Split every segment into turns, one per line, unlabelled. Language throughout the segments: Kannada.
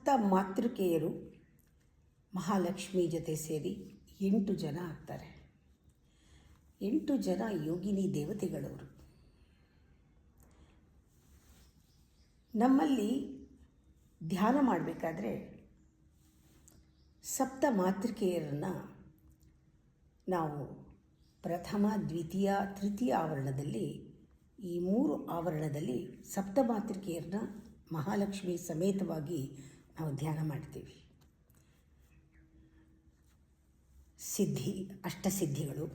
ಸಪ್ತ ಮಾತೃಕೆಯರು ಮಹಾಲಕ್ಷ್ಮಿ ಜೊತೆ ಸೇರಿ 8 ಜನ ಆಗ್ತಾರೆ. 8 ಜನ ಯೋಗಿನಿ ದೇವತೆಗಳವರು. ನಮ್ಮಲ್ಲಿ ಧ್ಯಾನ ಮಾಡಬೇಕಾದ್ರೆ ಸಪ್ತ ಮಾತೃಕೆಯರನ್ನು ನಾವು ಪ್ರಥಮ, ದ್ವಿತೀಯ, ತೃತೀಯ ಆವರಣದಲ್ಲಿ, ಈ 3 ಆವರಣದಲ್ಲಿ ಸಪ್ತ ಮಾತೃಕೆಯರನ್ನ ಮಹಾಲಕ್ಷ್ಮಿ ಸಮೇತವಾಗಿ ನಾವು ಧ್ಯಾನ ಮಾಡ್ತೀವಿ. ಸಿದ್ಧಿ, ಅಷ್ಟಸಿದ್ಧಿಗಳು,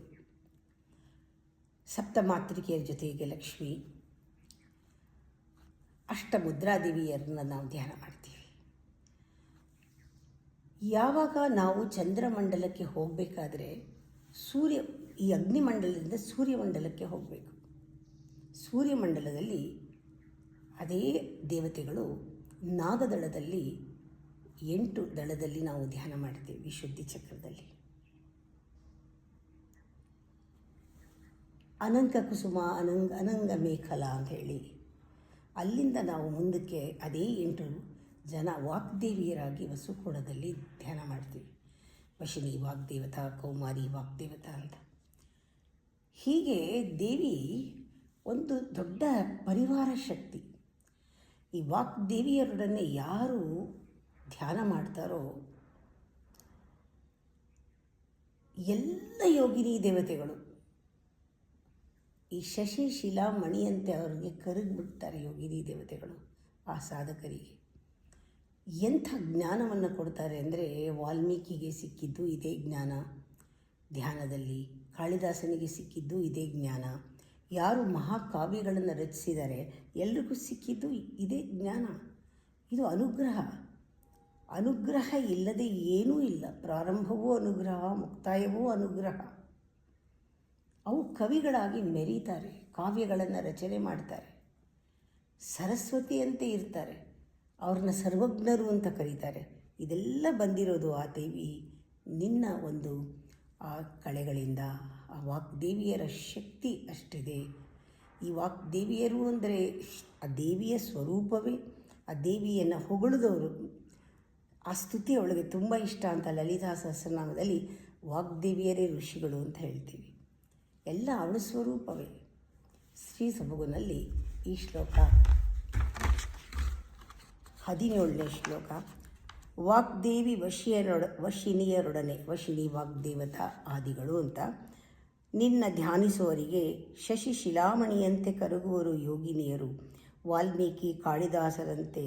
ಸಪ್ತ ಮಾತೃಕೆಯರ ಜೊತೆಗೆ ಲಕ್ಷ್ಮಿ, ಅಷ್ಟಮುದ್ರಾದೇವಿಯರನ್ನ ನಾವು ಧ್ಯಾನ ಮಾಡ್ತೀವಿ. ಯಾವಾಗ ನಾವು ಚಂದ್ರಮಂಡಲಕ್ಕೆ ಹೋಗಬೇಕಾದ್ರೆ ಈ ಅಗ್ನಿಮಂಡಲದಿಂದ ಸೂರ್ಯಮಂಡಲಕ್ಕೆ ಹೋಗಬೇಕು. ಸೂರ್ಯಮಂಡಲದಲ್ಲಿ ಅದೇ ದೇವತೆಗಳು ನಾಗದಳದಲ್ಲಿ 8 ದಳದಲ್ಲಿ ನಾವು ಧ್ಯಾನ ಮಾಡ್ತೀವಿ. ವಿಶುದ್ಧಿ ಚಕ್ರದಲ್ಲಿ ಅನಂಕ ಕುಸುಮ, ಅನಂಗ ಮೇಖಲಾ ಅಂತ ಹೇಳಿ ಅಲ್ಲಿಂದ ನಾವು ಮುಂದಕ್ಕೆ ಅದೇ 8 ಜನ ವಾಗ್ದೇವಿಯರಾಗಿ ವಸುಕೋಣದಲ್ಲಿ ಧ್ಯಾನ ಮಾಡ್ತೀವಿ. ವಶಿನಿ ವಾಗ್ದೇವತಾ, ಕೌಮಾರಿ ವಾಗ್ದೇವತಾ ಅಂತ. ಹೀಗೆ ದೇವಿ ಒಂದು ದೊಡ್ಡ ಪರಿವಾರ ಶಕ್ತಿ. ಈ ವಾಗ್ದೇವಿಯರೊಡನೆ ಯಾರು ಧ್ಯಾನ ಮಾಡ್ತಾರೋ ಎಲ್ಲ ಯೋಗಿನಿ ದೇವತೆಗಳು ಈ ಶಶಿ ಶಿಲಾ ಮಣಿಯಂತೆ ಅವ್ರಿಗೆ ಕರಗಿಬಿಡ್ತಾರೆ. ಯೋಗಿನಿ ದೇವತೆಗಳು ಆ ಸಾಧಕರಿಗೆ ಎಂಥ ಜ್ಞಾನವನ್ನು ಕೊಡ್ತಾರೆ ಅಂದರೆ, ವಾಲ್ಮೀಕಿಗೆ ಸಿಕ್ಕಿದ್ದು ಇದೇ ಜ್ಞಾನ ಧ್ಯಾನದಲ್ಲಿ, ಕಾಳಿದಾಸನಿಗೆ ಸಿಕ್ಕಿದ್ದು ಇದೇ ಜ್ಞಾನ, ಯಾರು ಮಹಾಕಾವ್ಯಗಳನ್ನು ರಚಿಸಿದ್ದಾರೆ ಎಲ್ರಿಗೂ ಸಿಕ್ಕಿದ್ದು ಇದೇ ಜ್ಞಾನ. ಇದು ಅನುಗ್ರಹ. ಅನುಗ್ರಹ ಇಲ್ಲದೆ ಏನೂ ಇಲ್ಲ. ಪ್ರಾರಂಭವೂ ಅನುಗ್ರಹ, ಮುಕ್ತಾಯವೂ ಅನುಗ್ರಹ. ಅವು ಕವಿಗಳಾಗಿ ಮೆರೀತಾರೆ, ಕಾವ್ಯಗಳನ್ನು ರಚನೆ ಮಾಡ್ತಾರೆ, ಸರಸ್ವತಿಯಂತೆ ಇರ್ತಾರೆ, ಅವ್ರನ್ನ ಸರ್ವಜ್ಞರು ಅಂತ ಕರೀತಾರೆ. ಇದೆಲ್ಲ ಬಂದಿರೋದು ಆ ದೇವಿ ನಿನ್ನ ಒಂದು ಆ ಕಳೆಗಳಿಂದ. ಆ ವಾಗ್ದೇವಿಯರ ಶಕ್ತಿ ಅಷ್ಟಿದೆ. ಈ ವಾಗ್ದೇವಿಯರು ಅಂದರೆ ಆ ದೇವಿಯ ಸ್ವರೂಪವೇ. ಆ ದೇವಿಯನ್ನು ಹೊಗಳಿದವರು, ಆ ಸ್ತುತಿ ಅವಳಿಗೆ ತುಂಬ ಇಷ್ಟ ಅಂತ ಲಲಿತಾ ಸಹಸ್ರನಾಮದಲ್ಲಿ ವಾಗ್ದೇವಿಯರೇ ಋಷಿಗಳು ಅಂತ ಹೇಳ್ತೀವಿ. ಎಲ್ಲ ಅವಳ ಸ್ವರೂಪವೇ. ಶ್ರೀ ಸೊಬಗುನಲ್ಲಿ ಈ ಶ್ಲೋಕ 17ನೇ ಶ್ಲೋಕ. ವಾಗ್ದೇವಿ ವಶಿನಿಯರೊಡನೆ, ವಶಿನಿ ವಾಗ್ದೇವತಾ ಆದಿಗಳು ಅಂತ, ನಿನ್ನ ಧ್ಯಾನಿಸುವವರಿಗೆ ಶಶಿ ಶಿಲಾಮಣಿಯಂತೆ ಕರಗುವರು ಯೋಗಿನಿಯರು, ವಾಲ್ಮೀಕಿ ಕಾಳಿದಾಸರಂತೆ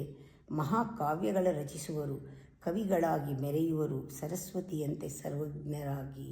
ಮಹಾಕಾವ್ಯಗಳ ರಚಿಸುವರು, ಕವಿಗಳಾಗಿ ಮೆರೆಯುವರು, ಸರಸ್ವತಿಯಂತೆ ಸರ್ವಜ್ಞರಾಗಿ.